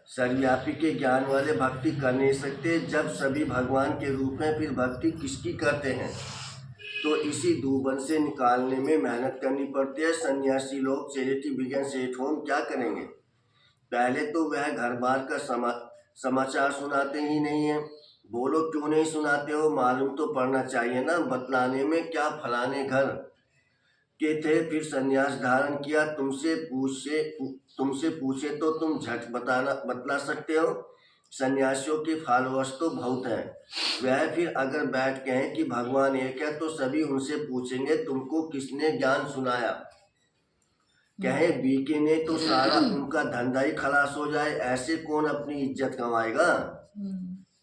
सर्वव्यापी के ज्ञान वाले भक्ति कर नहीं सकते। जब सभी भगवान के रूप में, फिर भक्ति किसकी करते हैं? तो इसी दूबन से निकालने में मेहनत करनी पड़ती है। सन्यासी लोग चैरिटी बिगिंस एट होम क्या करेंगे? पहले तो वह घर बार का समाचार सुनाते ही नहीं है। बोलो क्यों नहीं सुनाते हो? मालूम तो पड़ना चाहिए ना, बतलाने में क्या फलाने घर के थे फिर संन्यास धारण किया। तुमसे पूछे तो तुम झट बतला सकते हो। सन्यासियों के फॉलोअर्स तो बहुत हैं। वह फिर अगर बैठ कहें कि भगवान एक है तो सभी उनसे पूछेंगे तुमको किसने ज्ञान सुनाया। कहे बीके ने तो सारा उनका धंधा ही खलास हो जाए। ऐसे कौन अपनी इज्जत कमाएगा?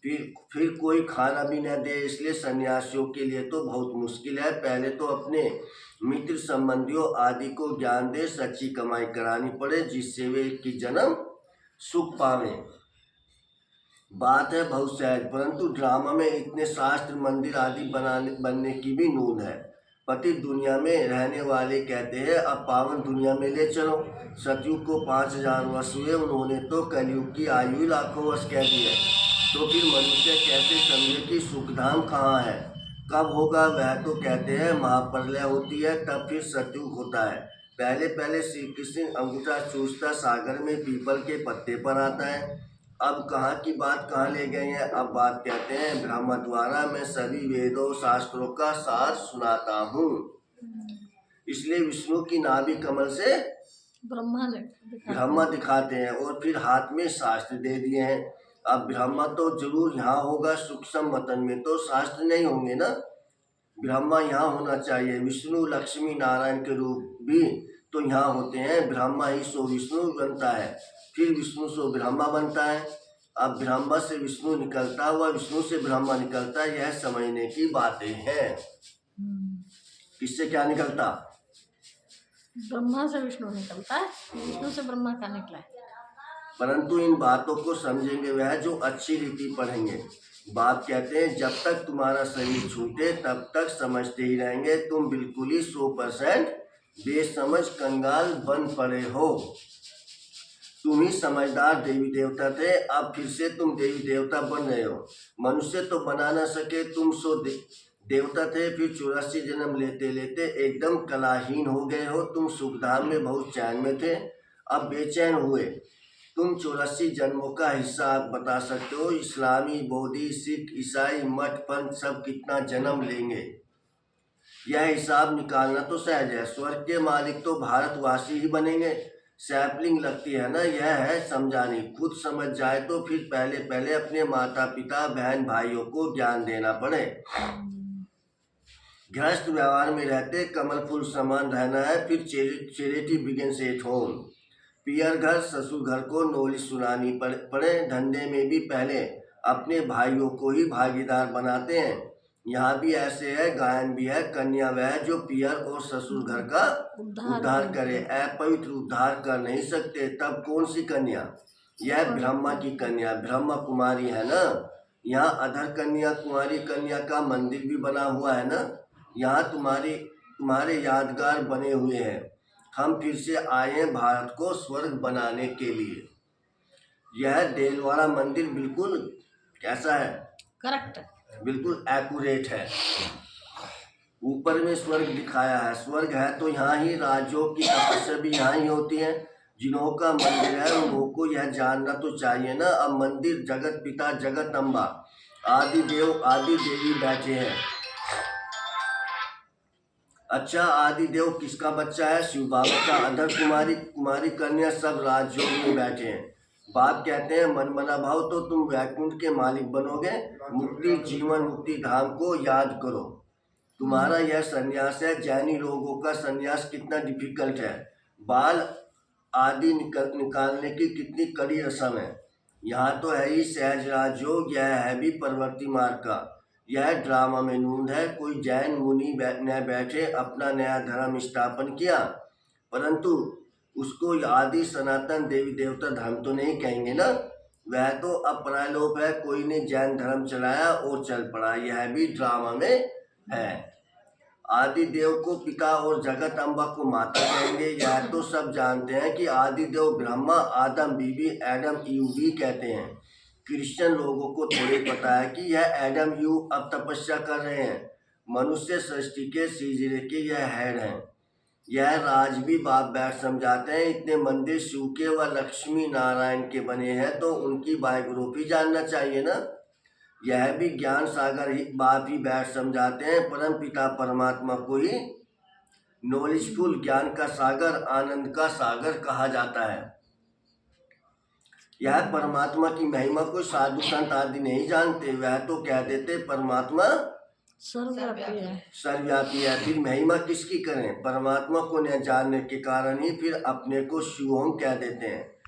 फिर कोई खाना भी न दे। इसलिए सन्यासियों के लिए तो बहुत मुश्किल है। पहले तो अपने मित्र संबंधियों आदि को ज्ञान दे, सच्ची कमाई करानी पड़े जिससे वे की जन्म सुख पावे। बात है बहुत सहज, परंतु ड्रामा में इतने शास्त्र मंदिर आदि बनने की भी नून है। पति दुनिया में रहने वाले कहते हैं अब पावन दुनिया में ले चलो। सतयुग को 5000 वर्ष हुए, उन्होंने तो कलयुग की आयु लाखों वर्ष कह दी है। तो फिर मनुष्य कैसे समझे कि सुखधाम कहाँ है, कब होगा? वह तो कहते हैं महाप्रलय होती है तब फिर सतयुग होता है। पहले श्री कृष्ण अंगूठा चूसता सागर में पीपल के पत्ते पर आता है। अब कहाँ की बात कहाँ ले गए हैं? अब बात कहते हैं ब्रह्म द्वारा मैं सभी वेदों शास्त्रों का सार सुनाता हूँ। इसलिए विष्णु की नाभि कमल से ब्रह्मा दिखाते हैं और फिर हाथ में शास्त्र दे दिए हैं। अब ब्रह्मा तो जरूर यहाँ होगा, सूक्ष्म वतन में तो शास्त्र नहीं होंगे ना। ब्रह्मा यहाँ होना चाहिए। विष्णु लक्ष्मी नारायण के रूप भी तो यहाँ होते हैं। ब्रह्मा ही सो विष्णु बनता है, फिर विष्णु सो ब्रह्मा बनता है। अब ब्रह्मा से विष्णु निकलता हुआ विष्णु से ब्रह्मा निकलता है, यह समझने की बातें हैं। किससे क्या निकलता? ब्रह्मा से विष्णु निकलता है, विष्णु से ब्रह्मा का निकला है। परंतु इन बातों को समझेंगे वह जो अच्छी रीति पढ़ेंगे। बाप कहते हैं जब तक तुम्हारा शरीर छूटे तब तक समझते ही रहेंगे। तुम बिल्कुल ही 100% बेसमझ कंगाल बन पड़े हो। तुम ही समझदार देवी देवता थे, अब फिर से तुम देवी देवता बन रहे हो। मनुष्य तो बना ना सके, तुम सो देवता थे, फिर 84 जन्म लेते लेते एकदम कलाहीन हो गए हो। तुम सुखधाम में बहुत चैन में थे, अब बेचैन हुए। तुम 84 जन्मों का हिस्सा बता सकते हो? इस्लामी, बौद्धी, सिख, ईसाई, मठ, पंथ सब कितना जन्म लेंगे? यह हिसाब निकालना तो सहज है। स्वर्ग के मालिक तो भारतवासी ही बनेंगे। सैपलिंग लगती है ना, यह है समझानी। खुद समझ जाए तो फिर पहले अपने माता पिता बहन भाइयों को ज्ञान देना पड़े। गृहस्थ व्यवहार में रहते कमल फूल समान रहना है, फिर चैरिटी बिगिंस एट होम। पियर घर ससुर घर को नॉलेज सुनानी पड़े। धंधे में भी पहले अपने भाइयों को ही भागीदार बनाते हैं। यहाँ भी ऐसे है, गायन भी है। कन्या वह जो पियर और ससुर घर का उद्धार करे। अपवित्र उद्धार कर नहीं सकते, तब कौन सी कन्या? यह ब्रह्मा की कन्या ब्रह्मा कुमारी है ना। यहाँ अधर कन्या कुमारी कन्या का मंदिर भी बना हुआ है ना। यहाँ तुम्हारे यादगार बने हुए हैं। हम फिर से आए हैं भारत को स्वर्ग बनाने के लिए। यह देलवाड़ा मंदिर बिल्कुल कैसा है? करेक्ट, बिल्कुल एक्यूरेट है। ऊपर में स्वर्ग दिखाया है। स्वर्ग है तो यहाँ ही राज्यों की तपस्या भी यहाँ ही होती है। जिन्हों का मंदिर है उन्हों को यह जानना तो चाहिए ना। अब मंदिर जगत पिता जगत अम्बा आदि देव आदि देवी बैठे हैं। अच्छा, आदि देव किसका बच्चा है? शिव बाबा का। अधर कुमारी कन्या सब राज्यों में बैठे हैं। बाप कहते हैं मन मना भाव तो तुम वैकुंठ के मालिक बनोगे। मुक्ति जीवन मुक्ति धाम को याद करो। तुम्हारा यह सन्यास है। जैनी लोगों का सन्यास कितना डिफिकल्ट है। बाल आदि निकालने की कितनी कड़ी रस्म है। यहाँ तो है ही सहज राजयोग, यह है भी परवर्ती मार्ग का। यह ड्रामा में नून है। कोई जैन मुनि न बैठे अपना नया धर्म स्थापन किया, परंतु उसको आदि सनातन देवी देवता धर्म तो नहीं कहेंगे ना। वह तो अपरालोप है। कोई ने जैन धर्म चलाया और चल पड़ा। यह भी ड्रामा में है। आदि देव को पिता और जगत अम्बा को माता कहेंगे। यह तो सब जानते हैं कि आदि देव ब्रह्मा, आदम बीबी, एडम ईव भी कहते हैं। क्रिश्चियन लोगों को थोड़ी पता है कि यह एडम ईव अब तपस्या कर रहे हैं। मनुष्य सृष्टि के सिलसिले के यह हेड हैं। यह राज भी बाप बैठ समझाते हैं। इतने मंदिर शिव के व लक्ष्मी नारायण के बने हैं तो उनकी बायोग्राफी जानना चाहिए ना। यह भी ज्ञान सागर ही बाप ही बैठ समझाते हैं। परम पिता परमात्मा को ही नॉलेजफुल, ज्ञान का सागर, आनंद का सागर कहा जाता है। यह परमात्मा की महिमा को साधु संत आदि नहीं जानते। वह तो कह देते परमात्मा सर्वव्यापी है। सर्वव्यापी है। फिर महिमा किसकी करें? परमात्मा को न जानने के कारण ही फिर अपने को शिवोम कह देते हैं।